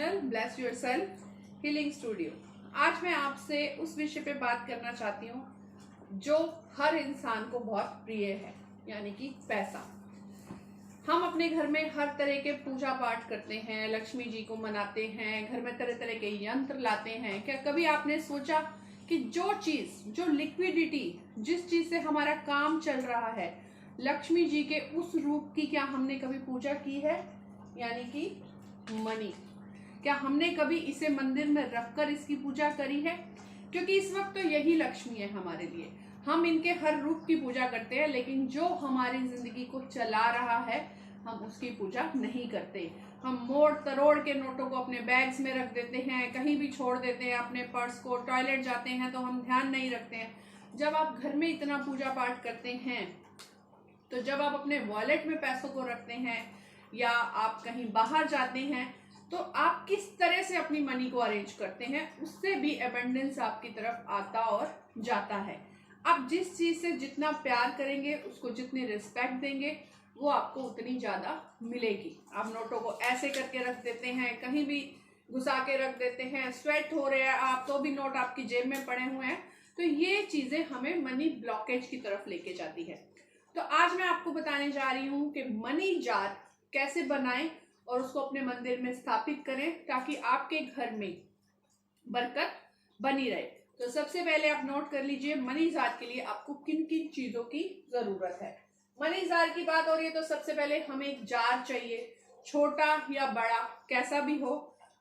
Channel bless yourself healing studio. आज मैं आपसे उस विषय पे बात करना चाहती हूँ जो हर इंसान को बहुत प्रिय है, यानी कि पैसा। हम अपने घर में हर तरह के पूजा पाठ करते हैं, लक्ष्मी जी को मनाते हैं, घर में तरह तरह के यंत्र लाते हैं। क्या कभी आपने सोचा कि जो लिक्विडिटी, जिस चीज से हमारा काम चल रहा है, लक्ष्मी जी के उस रूप की क्या हमने कभी पूजा की है? यानी कि मनी। क्या हमने कभी इसे मंदिर में रखकर इसकी पूजा करी है? क्योंकि इस वक्त तो यही लक्ष्मी है हमारे लिए। हम इनके हर रूप की पूजा करते हैं, लेकिन जो हमारी जिंदगी को चला रहा है हम उसकी पूजा नहीं करते। हम मोड़ तरोड़ के नोटों को अपने बैग्स में रख देते हैं, कहीं भी छोड़ देते हैं अपने पर्स को। टॉयलेट जाते हैं तो हम ध्यान नहीं रखते हैं। जब आप घर में इतना पूजा पाठ करते हैं, तो जब आप अपने वॉलेट में पैसों को रखते हैं या आप कहीं बाहर जाते हैं, तो आप किस तरह से अपनी मनी को अरेंज करते हैं, उससे भी एबंडेंस आपकी तरफ आता और जाता है। आप जिस चीज से जितना प्यार करेंगे, उसको जितनी रिस्पेक्ट देंगे, वो आपको उतनी ज्यादा मिलेगी। आप नोटों को ऐसे करके रख देते हैं, कहीं भी घुसा के रख देते हैं, स्वेट हो रहे हैं आप तो भी नोट आपकी जेब में पड़े हुए हैं, तो ये चीजें हमें मनी ब्लॉकेज की तरफ लेके जाती है। तो आज मैं आपको बताने जा रही हूँ कि मनी जार कैसे बनाएं और उसको अपने मंदिर में स्थापित करें, ताकि आपके घर में बरकत बनी रहे। तो सबसे पहले आप नोट कर लीजिए, मनी जार के लिए आपको किन किन चीजों की जरूरत है। मनी जार की बात हो रही है तो सबसे पहले हमें एक जार चाहिए, छोटा या बड़ा कैसा भी हो,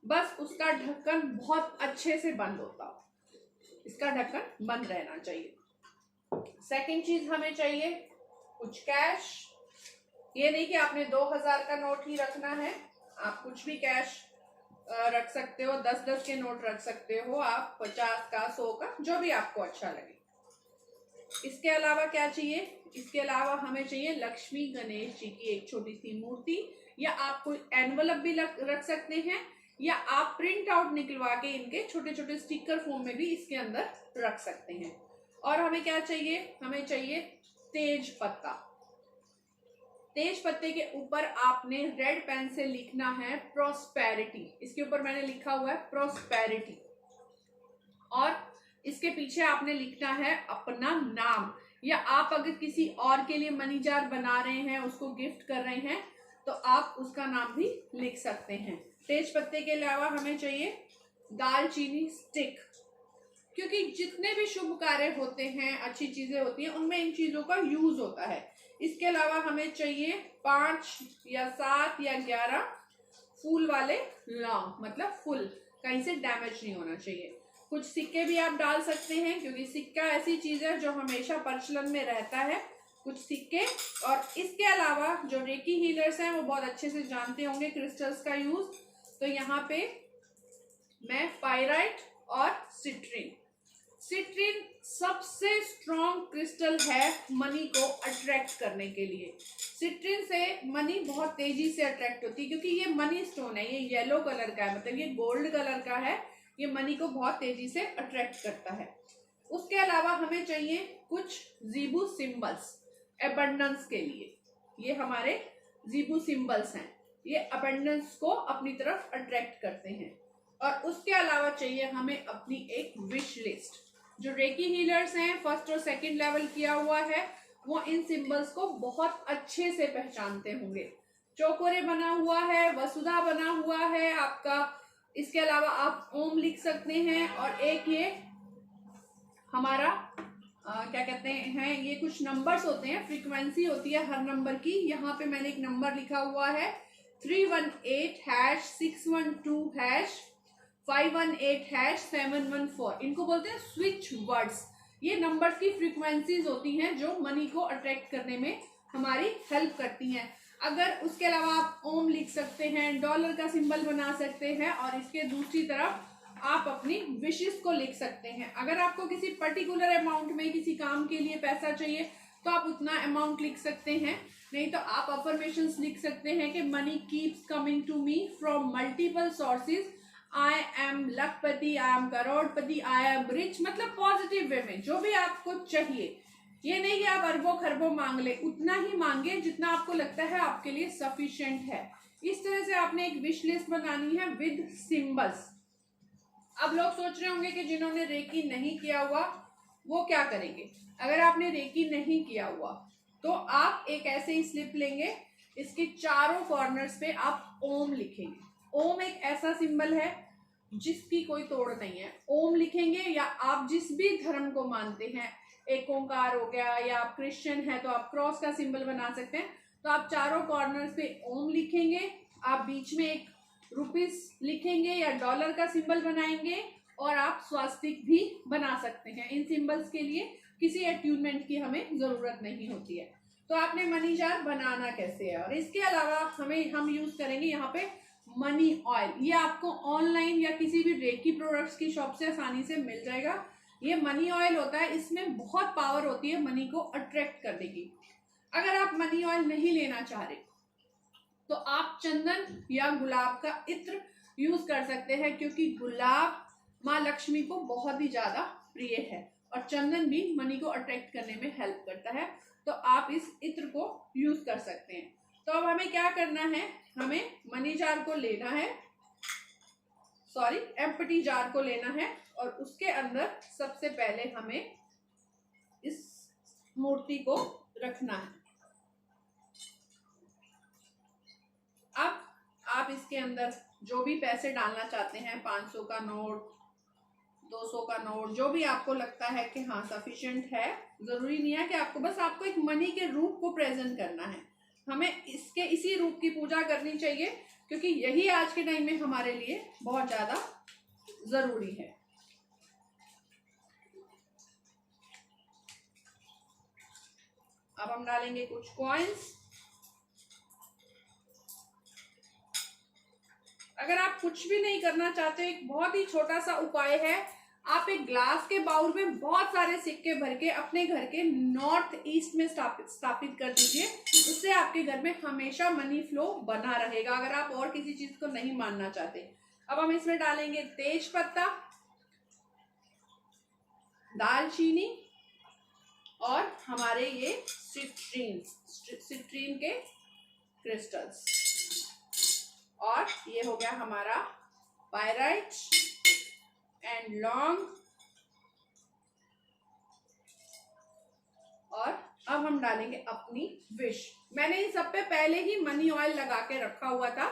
बस उसका ढक्कन बहुत अच्छे से बंद होता हो, इसका ढक्कन बंद रहना चाहिए। सेकंड चीज हमें चाहिए कुछ कैश। ये नहीं कि आपने 2000 का नोट ही रखना है, आप कुछ भी कैश रख सकते हो, 10-10 के नोट रख सकते हो, आप 50 का, 100 का, जो भी आपको अच्छा लगे। इसके अलावा क्या चाहिए? इसके अलावा हमें चाहिए लक्ष्मी गणेश जी की एक छोटी सी मूर्ति, या आप कोई एनवलप भी रख सकते हैं, या आप प्रिंट आउट निकलवा के इनके छोटे छोटे स्टिकर फॉर्म में भी इसके अंदर रख सकते हैं। और हमें क्या चाहिए? हमें चाहिए तेज पत्ता। तेज पत्ते के ऊपर आपने रेड पेन से लिखना है प्रॉस्पेरिटी। इसके ऊपर मैंने लिखा हुआ है प्रॉस्पेरिटी, और इसके पीछे आपने लिखना है अपना नाम, या आप अगर किसी और के लिए मनी जार बना रहे हैं, उसको गिफ्ट कर रहे हैं, तो आप उसका नाम भी लिख सकते हैं। तेज पत्ते के अलावा हमें चाहिए दालचीनी स्टिक, क्योंकि जितने भी शुभ कार्य होते हैं, अच्छी चीजें होती हैं, उनमें इन चीजों का यूज होता है। इसके अलावा हमें चाहिए 5 या 7 या 11 फूल वाले लौंग, मतलब फुल, कहीं से डैमेज नहीं होना चाहिए। कुछ सिक्के भी आप डाल सकते हैं, क्योंकि सिक्का ऐसी चीज है जो हमेशा प्रचलन में रहता है। कुछ सिक्के, और इसके अलावा जो रेकी हीलर्स हैं वो बहुत अच्छे से जानते होंगे क्रिस्टल्स का यूज। तो यहाँ पे मैं पाइराइट और सिट्रीन सबसे स्ट्रॉन्ग क्रिस्टल है मनी को अट्रैक्ट करने के लिए। सिट्रीन से मनी बहुत तेजी से अट्रैक्ट होती है, क्योंकि ये मनी स्टोन है, ये येलो कलर का है, मतलब ये गोल्ड कलर का है, ये मनी को बहुत तेजी से अट्रैक्ट करता है। उसके अलावा हमें चाहिए कुछ जीबू सिंबल्स अबंडेंस के लिए। ये हमारे जीबू सिंबल्स हैं, ये अबंडेंस को अपनी तरफ अट्रैक्ट करते हैं। और उसके अलावा चाहिए हमें अपनी एक विश लिस्ट। जो रेकी हीलर्स हैं, फर्स्ट और सेकंड लेवल किया हुआ है, वो इन सिंबल्स को बहुत अच्छे से पहचानते होंगे। चौकोरे बना हुआ है, वसुधा बना हुआ है आपका। इसके अलावा आप ओम लिख सकते हैं, और एक ये हमारा क्या कहते हैं, ये कुछ नंबर्स होते हैं, फ्रीक्वेंसी होती है हर नंबर की। यहाँ पे मैंने एक नंबर लिखा हुआ है 318 612 518 714। इनको बोलते हैं स्विच वर्ड्स। ये नंबर्स की फ्रीक्वेंसीज होती हैं जो मनी को अट्रैक्ट करने में हमारी हेल्प करती हैं। अगर उसके अलावा आप ओम लिख सकते हैं, डॉलर का सिंबल बना सकते हैं, और इसके दूसरी तरफ आप अपनी विशेस को लिख सकते हैं। अगर आपको किसी पर्टिकुलर अमाउंट में किसी काम के लिए पैसा चाहिए, तो आप उतना अमाउंट लिख सकते हैं। नहीं तो आप अफर्मेशंस लिख सकते हैं कि money keeps coming to me from multiple sources, I am lakhpati, I am crorepati, I am rich, मतलब पॉजिटिव वे में जो भी आपको चाहिए। ये नहीं कि आप अरबों खरबों मांग ले, उतना ही मांगे जितना आपको लगता है आपके लिए सफिशिएंट है। इस तरह से आपने एक विश लिस्ट बनानी है विद सिंबल्स। अब लोग सोच रहे होंगे कि जिन्होंने रेकी नहीं किया हुआ वो क्या करेंगे। अगर आपने रेकी नहीं किया हुआ तो आप एक ऐसे ही स्लिप लेंगे, इसके चारों कॉर्नर्स पे आप ओम लिखेंगे। ओम एक ऐसा सिंबल है जिसकी कोई तोड़ नहीं है। ओम लिखेंगे, या आप जिस भी धर्म को मानते हैं, एक ओंकार हो गया, या आप क्रिश्चियन है तो आप क्रॉस का सिंबल बना सकते हैं। तो आप चारों कॉर्नर्स पे ओम लिखेंगे, आप बीच में एक रुपीस लिखेंगे या डॉलर का सिंबल बनाएंगे, और आप स्वास्तिक भी बना सकते हैं। इन सिंबल्स के लिए किसी अट्यूनमेंट की हमें जरूरत नहीं होती है। तो आपने मनी जार बनाना कैसे है, और इसके अलावा हम यूज करेंगे यहाँ पे मनी ऑयल। ये आपको ऑनलाइन या किसी भी रेकी प्रोडक्ट्स की शॉप से आसानी से मिल जाएगा। ये मनी ऑयल होता है, इसमें बहुत पावर होती है मनी को अट्रैक्ट करने की। अगर आप मनी ऑयल नहीं लेना चाह रहे तो आप चंदन या गुलाब का इत्र यूज कर सकते हैं, क्योंकि गुलाब माँ लक्ष्मी को बहुत ही ज्यादा प्रिय है और चंदन भी मनी को अट्रैक्ट करने में हेल्प करता है। तो आप इस इत्र को यूज कर सकते हैं। तो अब हमें क्या करना है, हमें मनी जार को लेना है, एम्प्टी जार को लेना है, और उसके अंदर सबसे पहले हमें इस मूर्ति को रखना है। अब आप इसके अंदर जो भी पैसे डालना चाहते हैं, 500 का नोट, 200 का नोट, जो भी आपको लगता है कि हाँ सफिशिएंट है, जरूरी नहीं है कि आपको एक मनी के रूप को प्रेजेंट करना है। हमें इसी रूप की पूजा करनी चाहिए, क्योंकि यही आज के टाइम में हमारे लिए बहुत ज्यादा जरूरी है। अब हम डालेंगे कुछ कॉइन्स। अगर आप कुछ भी नहीं करना चाहते, एक बहुत ही छोटा सा उपाय है, आप एक ग्लास के बाउल में बहुत सारे सिक्के भर के अपने घर के नॉर्थ ईस्ट में स्थापित कर दीजिए। उससे आपके घर में हमेशा मनी फ्लो बना रहेगा, अगर आप और किसी चीज को नहीं मानना चाहते। अब हम इसमें डालेंगे तेज पत्ता, दालचीनी, और हमारे ये सिट्रीन के क्रिस्टल्स, और ये हो गया हमारा पायराइट एंड लौंग। और अब हम डालेंगे अपनी विश। मैंने इन सब पे पहले ही मनी ऑयल लगा के रखा हुआ था,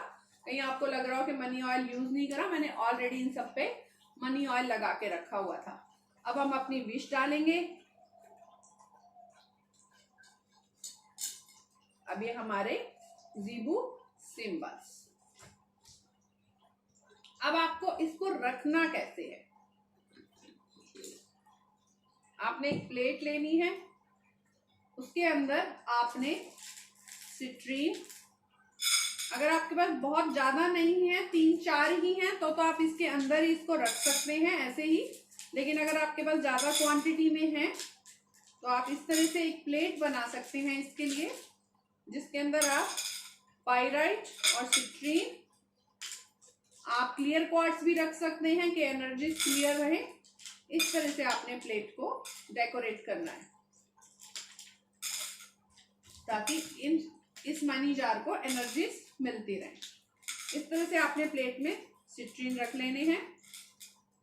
कहीं आपको लग रहा हो कि मनी ऑयल यूज नहीं करा, मैंने ऑलरेडी इन सब पे मनी ऑयल लगा के रखा हुआ था। अब हम अपनी विश डालेंगे। अब ये हमारे ज़ीबू सिंबल्स। अब आपको इसको रखना कैसे है, आपने एक प्लेट लेनी है, उसके अंदर आपने सिट्रीन, अगर आपके पास बहुत ज्यादा नहीं है, 3-4 ही हैं, तो आप इसके अंदर ही इसको रख सकते हैं ऐसे ही। लेकिन अगर आपके पास ज्यादा क्वांटिटी में है तो आप इस तरह से एक प्लेट बना सकते हैं इसके लिए, जिसके अंदर आप पाइराइट और सिट्रीन, आप क्लियर क्वार्ट्ज भी रख सकते हैं कि एनर्जी क्लियर रहे। इस तरह से आपने प्लेट को डेकोरेट करना है, ताकि इस मनी जार को एनर्जीज मिलती रहे। इस तरह से आपने प्लेट में सिट्रीन रख लेने हैं,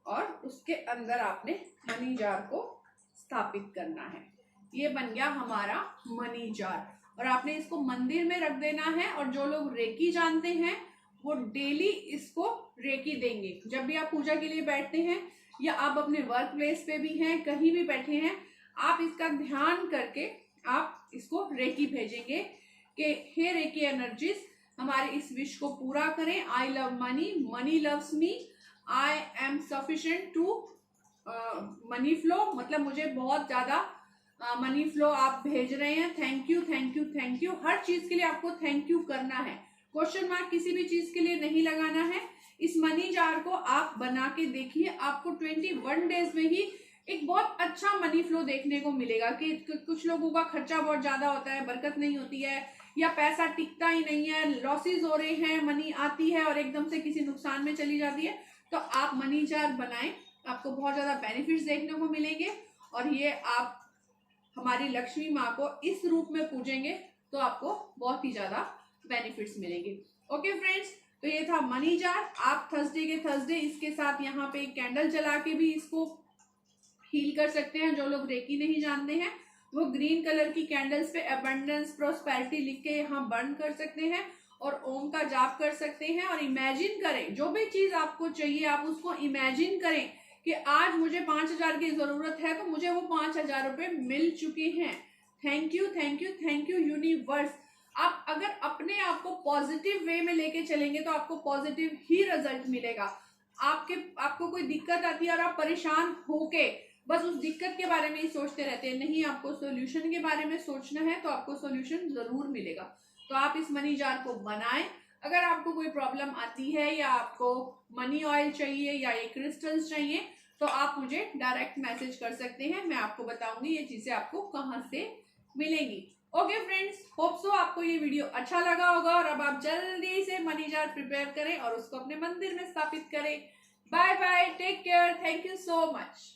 और उसके अंदर आपने मनी जार को स्थापित करना है। ये बन गया हमारा मनी जार, और आपने इसको मंदिर में रख देना है। और जो लोग रेकी जानते हैं वो डेली इसको रेकी देंगे। जब भी आप पूजा के लिए बैठते हैं, या आप अपने वर्क प्लेस पे भी हैं, कहीं भी बैठे हैं, आप इसका ध्यान करके आप इसको रेकी भेजेंगे कि हे रेकी एनर्जीज, हमारे इस विश को पूरा करें। I love money, money loves me, I am sufficient to money flow, मतलब मुझे बहुत ज्यादा मनी फ्लो आप भेज रहे हैं, thank you thank you thank you. हर चीज के लिए आपको थैंक यू करना है, क्वेश्चन मार्क किसी भी चीज के लिए नहीं लगाना है। इस मनी जार को आप बना के देखिए, आपको 21 डेज में ही एक बहुत अच्छा मनी फ्लो देखने को मिलेगा। कि कुछ लोगों का खर्चा बहुत ज्यादा होता है, बरकत नहीं होती है, या पैसा टिकता ही नहीं है, लॉसेस हो रहे हैं, मनी आती है और एकदम से किसी नुकसान में चली जाती है। तो आप मनी जार बनाएं, आपको बहुत ज्यादा बेनिफिट्स देखने को मिलेंगे। और ये आप हमारी लक्ष्मी माँ को इस रूप में पूजेंगे तो आपको बहुत ही ज्यादा बेनिफिट्स मिलेंगे। ओके फ्रेंड्स, तो ये था मनी जार। आप थर्सडे के थर्सडे इसके साथ यहाँ पे एक कैंडल जला के भी इसको हील कर सकते हैं। जो लोग रेकी नहीं जानते हैं वो ग्रीन कलर की कैंडल्स पे अबंडेंस प्रोस्पेरिटी लिख के यहाँ बर्न कर सकते हैं और ओम का जाप कर सकते हैं। और इमेजिन करें, जो भी चीज आपको चाहिए आप उसको इमेजिन करें कि आज मुझे 5,000 की जरूरत है तो मुझे वो 5,000 रुपए मिल चुके हैं। Thank you thank you thank you universe. आप अगर अपने आप को पॉजिटिव वे में लेके चलेंगे तो आपको पॉजिटिव ही रिजल्ट मिलेगा। आपको कोई दिक्कत आती है और आप परेशान होके बस उस दिक्कत के बारे में ही सोचते रहते हैं, नहीं, आपको सॉल्यूशन के बारे में सोचना है तो आपको सॉल्यूशन जरूर मिलेगा। तो आप इस मनी जार को बनाएं। अगर आपको कोई प्रॉब्लम आती है या आपको मनी ऑयल चाहिए या ये क्रिस्टल्स चाहिए तो आप मुझे डायरेक्ट मैसेज कर सकते हैं। मैं आपको बताऊंगी ये चीजें आपको कहाँ से मिलेंगी। ओके फ्रेंड्स, होप सो आपको ये वीडियो अच्छा लगा होगा और अब आप जल्दी से मनी जार प्रिपेयर करें और उसको अपने मंदिर में स्थापित करें। Bye bye, take care, thank you so much.